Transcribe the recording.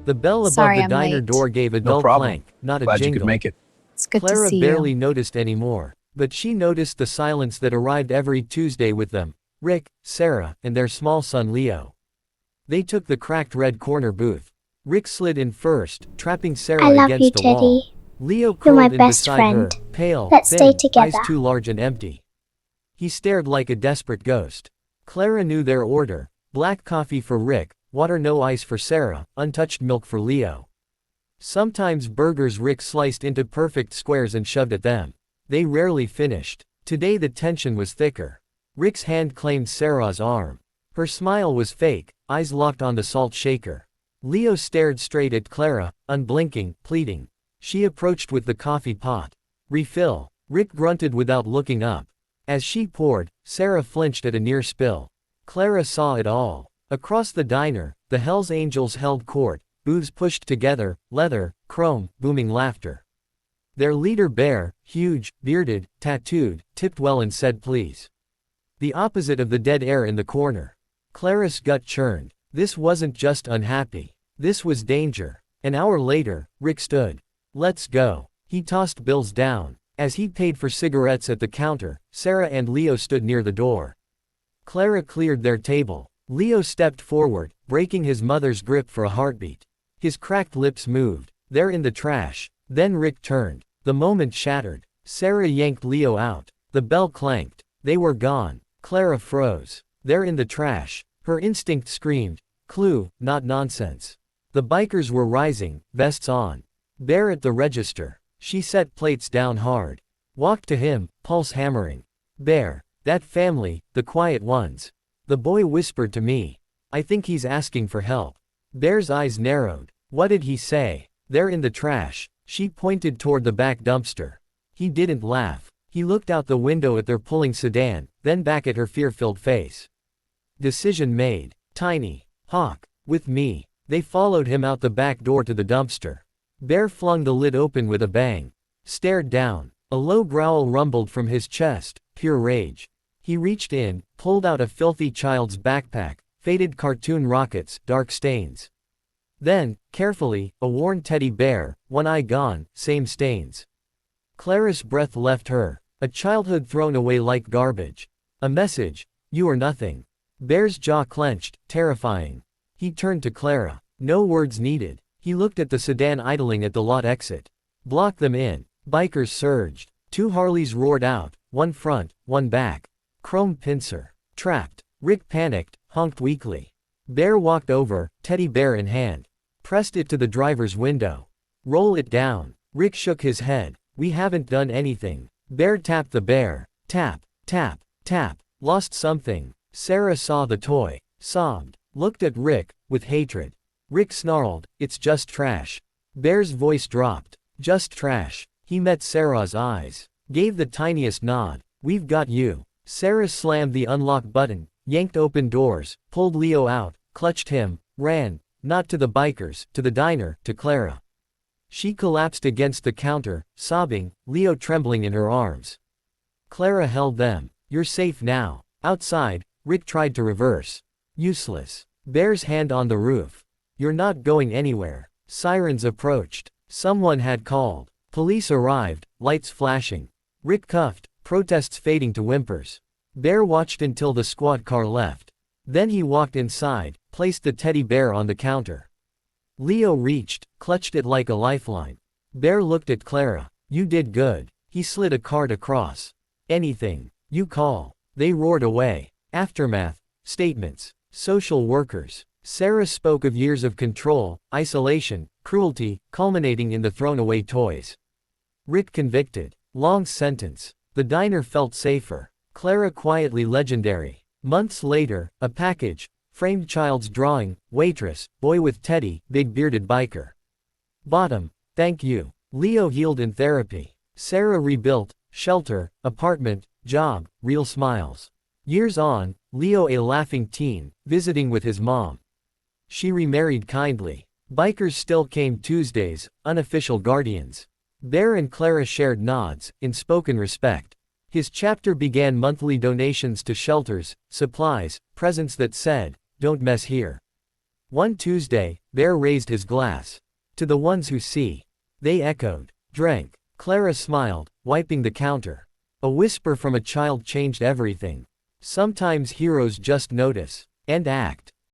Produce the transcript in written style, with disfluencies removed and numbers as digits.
The bell above Sorry, the I'm diner late. door gave a No dull problem. clank, not a Glad you could jingle. make it. It's good to Clara see barely you. noticed anymore, but she noticed the silence that arrived every Tuesday with them, Rick, Sarah, and their small son Leo. They took the cracked red corner booth. Rick slid in first, trapping Sarah I love you, against the wall. Teddy. Leo You're my curled in best beside friend. her, pale, Let's stay thin, eyes together. too large and empty. He stared like a desperate ghost. Clara knew their order: black coffee for Rick, water no ice for Sarah, untouched milk for Leo. Sometimes burgers Rick sliced into perfect squares and shoved at them. They rarely finished. Today the tension was thicker. Rick's hand claimed Sarah's arm. Her smile was fake, eyes locked on the salt shaker. Leo stared straight at Clara, unblinking, pleading. She approached with the coffee pot. Refill. Rick grunted without looking up. As she poured, Sarah flinched at a near spill. Clara saw it all. Across the diner, the Hells Angels held court, booths pushed together, leather, chrome, booming laughter. Their leader Bear, huge, bearded, tattooed, tipped well and said please. The opposite of the dead air in the corner. Clara's gut churned. This wasn't just unhappy. This was danger. An hour later, Rick stood. Let's go. He tossed bills down. As he paid for cigarettes at the counter, Sarah and Leo stood near the door. Clara cleared their table. Leo stepped forward, breaking his mother's grip for a heartbeat. His cracked lips moved. They're in the trash. Then Rick turned. The moment shattered. Sarah yanked Leo out. The bell clanked. They were gone. Clara froze. They're in the trash. Her instinct screamed. Clue, not nonsense. The bikers were rising, vests on. Bear at the register. She set plates down hard. Walked to him, pulse hammering. Bear. That family, the quiet ones. The boy whispered to me. I think he's asking for help. Bear's eyes narrowed. What did he say? They're in the trash. She pointed toward the back dumpster. He didn't laugh. He looked out the window at their pulling sedan, then back at her fear-filled face. Decision made. Tiny. Hawk. With me. They followed him out the back door to the dumpster. Bear flung the lid open with a bang. Stared down. A low growl rumbled from his chest, pure rage. He reached in, pulled out a filthy child's backpack, faded cartoon rockets, dark stains. Then, carefully, a worn teddy bear, one eye gone, same stains. Clara's breath left her. A childhood thrown away like garbage. A message: you are nothing. Bear's jaw clenched, terrifying. He turned to Clara. No words needed. He looked at the sedan idling at the lot exit. Block them in. Bikers surged. 2 Harleys roared out, one front, one back. Chrome pincer. Trapped. Rick panicked, honked weakly. Bear walked over, teddy bear in hand. Pressed it to the driver's window. Roll it down. Rick shook his head. We haven't done anything. Bear tapped the bear. Tap, tap, tap. Lost something. Sarah saw the toy. Sobbed. Looked at Rick, with hatred. Rick snarled, it's just trash. Bear's voice dropped. Just trash. He met Sarah's eyes. Gave the tiniest nod. We've got you. Sarah slammed the unlock button, yanked open doors, pulled Leo out, clutched him, ran, not to the bikers, to the diner, to Clara. She collapsed against the counter, sobbing, Leo trembling in her arms. Clara held them. You're safe now. Outside, Rick tried to reverse. Useless. Bear's hand on the roof. You're not going anywhere. Sirens approached. Someone had called. Police arrived, lights flashing. Rick cuffed, protests fading to whimpers. Bear watched until the squad car left. Then he walked inside, placed the teddy bear on the counter. Leo reached, clutched it like a lifeline. Bear looked at Clara. You did good. He slid a card across. Anything. You call. They roared away. Aftermath. Statements. Social workers. Sarah spoke of years of control, isolation, cruelty, culminating in the thrown-away toys. Rick convicted. Long sentence. The diner felt safer. Clara quietly legendary. Months later, a package. Framed child's drawing, waitress, boy with teddy, big bearded biker. Bottom. Thank you. Leo healed in therapy. Sarah rebuilt, shelter, apartment, job, real smiles. Years on, Leo a laughing teen, visiting with his mom. She remarried kindly. Bikers still came Tuesdays, unofficial guardians. Bear and Clara shared nods, in spoken respect. His chapter began monthly donations to shelters, supplies, presents that said, don't mess here. One Tuesday, Bear raised his glass. To the ones who see. They echoed. Drank. Clara smiled, wiping the counter. A whisper from a child changed everything. Sometimes heroes just notice. And act.